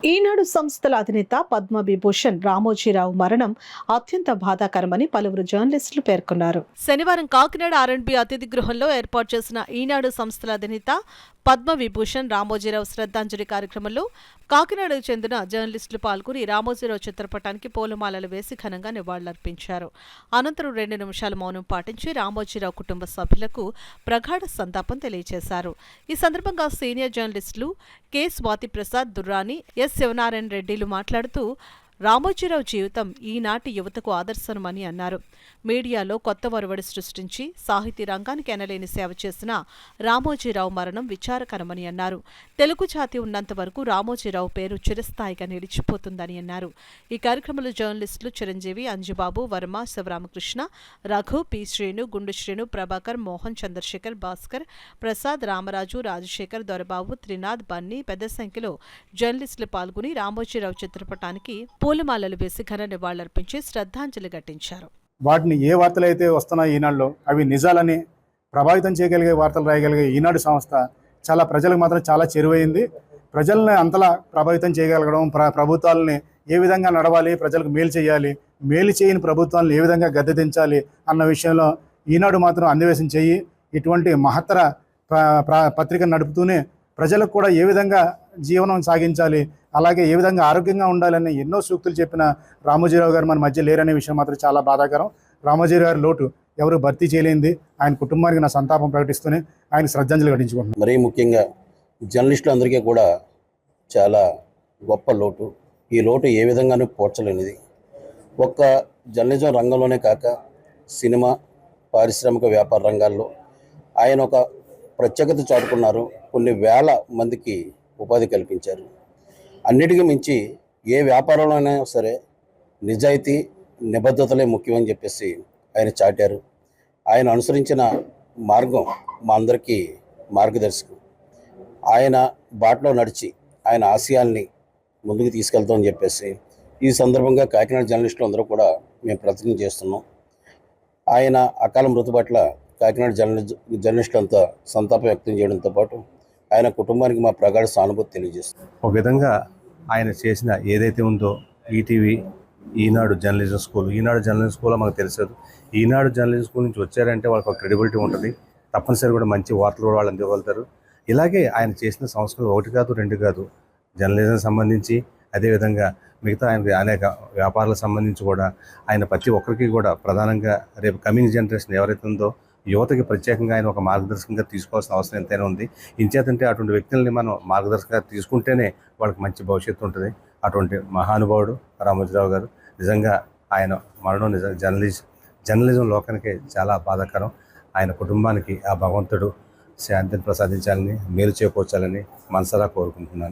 ఈనాడు సంస్థల అధినేత పద్మవిభూషణ్ రామోజీరావు మరణం అత్యంత బాధాకరమని పలువురు జర్నలిస్టులు పేర్కొన్నారు. శనివారం కాకినాడ ఆర్ఎండ్బి అతిథి గృహంలో ఏర్పాటు చేసిన ఈనాడు సంస్థల అధినేత పద్మవిభూషణ్ రామోజీరావు శ్రద్ధాంజలి కార్యక్రమంలో కాకినాడకు చెందిన జర్నలిస్టులు పాల్గొని రామోజీరావు చిత్రపటానికి పూలమాలలు వేసి ఘనంగా నివాళులర్పించారు. అనంతరం 2 నిమిషాల మౌనం పాటించి రామోజీరావు కుటుంబ సభ్యులకు ప్రగాఢ సంతాపం తెలియజేశారు. ఈ సందర్భంగా సీనియర్ జర్నలిస్టులు కె. స్వాతి ప్రసాద్, దుర్రాని, ఎస్. శివనారాయణ రెడ్డిలు మాట్లాడుతూ రామోజీరావు జీవితం ఈనాటి యువతకు ఆదర్శనమని అన్నారు. మీడియాలో కొత్త ఒరవడి సృష్టించి సాహితీ రంగానికి ఎనలేని సేవ చేసిన రామోజీరావు మరణం విచారకరమని అన్నారు. తెలుగు జాతి ఉన్నంత వరకు రామోజీరావు పేరు చిరస్థాయిగా నిలిచిపోతుందని అన్నారు. ఈ కార్యక్రమంలో జర్నలిస్టులు చిరంజీవి, అంజుబాబు, వర్మ, శివరామకృష్ణ, రఘు, పి. శ్రీను, గుండు శ్రీను, ప్రభాకర్, మోహన్, చంద్రశేఖర్, భాస్కర్, ప్రసాద్, రామరాజు, రాజశేఖర్, దొరబాబు, త్రినాథ్, బన్నీ పెద్ద సంఖ్యలో జర్నలిస్టులు పాల్గొని రామోజీరావు చిత్రపటానికి పూలమాలలు వేసి ఘన నివాళులర్పించి శ్రద్ధాంజలి ఘటించారు. వాటిని ఏ వార్తలు అయితే వస్తున్నాయి ఈనాడులో అవి నిజాలని ప్రభావితం చేయగలిగే వార్తలు రాయగలిగే ఈనాడు సంస్థ చాలా ప్రజలకు మాత్రం చాలా చేరువైంది. ప్రజల్ని అంతలా ప్రభావితం చేయగలగడం, ప్రభుత్వాలని ఏ విధంగా నడవాలి, ప్రజలకు మేలు చేయాలి, మేలు చేయని ప్రభుత్వాలను ఏ విధంగా గద్దెదించాలి అన్న విషయంలో ఈనాడు మాత్రం అన్వేషణ చేయి ఇటువంటి మహత్తర పత్రికను నడుపుతూనే ప్రజలకు కూడా ఏ విధంగా జీవనం సాగించాలి, అలాగే ఏ విధంగా ఆరోగ్యంగా ఉండాలని ఎన్నో సూక్తులు చెప్పిన రామోజీరావు గారు మన మధ్య లేరనే విషయం మాత్రం చాలా బాధాకరం. రామోజీరావు గారి లోటు ఎవరు భర్తీ చేయలేంది. ఆయన కుటుంబానికి నా సంతాపం ప్రకటిస్తూనే ఆయన శ్రద్ధాంజలి ఘటించుకుంటున్నాను. మరీ ముఖ్యంగా జర్నలిస్టులందరికీ కూడా చాలా గొప్ప లోటు. ఈ లోటు ఏ విధంగానూ పోడ్చలేనిది. ఒక్క జర్నలిజం రంగంలోనే కాక సినిమా, పారిశ్రామిక వ్యాపార రంగాల్లో ఆయన ఒక ప్రత్యేకత చాటుకున్నారు. కొన్ని వేల మందికి ఉపాధి కల్పించారు. అన్నిటికీ మించి ఏ వ్యాపారంలో అయినా సరే నిజాయితీ, నిబద్ధతలే ముఖ్యమని చెప్పేసి ఆయన చాటారు. ఆయన అనుసరించిన మార్గం మా అందరికీ మార్గదర్శకం. ఆయన బాటలో నడిచి ఆయన ఆశయాల్ని ముందుకు తీసుకెళ్తామని చెప్పేసి ఈ సందర్భంగా కాకినాడ జర్నలిస్టులు అందరూ కూడా మేము ప్రతిజ్ఞ చేస్తున్నాం. ఆయన అకాల మృతి పట్ల కాకినాడ జర్నలిస్టులంతా సంతాపం వ్యక్తం చేయడంతో పాటు ఆయన కుటుంబానికి మా ప్రగాఢ సానుభూతి తెలియజేస్తుంది. ఒక విధంగా ఆయన చేసిన ఏదైతే ఉందో ఈటీవీ, ఈనాడు జర్నలిజం స్కూల్ మనకు తెలిసేది. ఈనాడు జర్నలిజం స్కూల్ నుంచి వచ్చారంటే వాళ్ళకి ఒక క్రెడిబిలిటీ ఉంటుంది. తప్పనిసరి కూడా మంచి వార్తలు కూడా వాళ్ళు అందివ్వగలుగుతారు. ఇలాగే ఆయన చేసిన సంస్కృతి 1 కాదు 2 కాదు జర్నలిజం సంబంధించి, అదేవిధంగా మిగతా ఆయన అనేక వ్యాపారాలకు సంబంధించి కూడా ఆయన ప్రతి ఒక్కరికి కూడా ప్రధానంగా రేపు కమింగ్ జనరేషన్ ఎవరైతే ఉందో యువతకి ప్రత్యేకంగా ఆయన ఒక మార్గదర్శకంగా తీసుకోవాల్సిన అవసరం ఎంతైనా ఉంది. ఇంచేతంటే అటువంటి వ్యక్తుల్ని మనం మార్గదర్శకంగా తీసుకుంటేనే వాళ్ళకి మంచి భవిష్యత్తు ఉంటుంది. అటువంటి మహానుభావుడు రామోజీరావు గారు. నిజంగా ఆయన మరణం జర్నలిజం లోకానికి చాలా బాధాకరం. ఆయన కుటుంబానికి ఆ భగవంతుడు శాంతిని ప్రసాదించాలని, మేలు చేకూర్చాలని మనసారా కోరుకుంటున్నాను.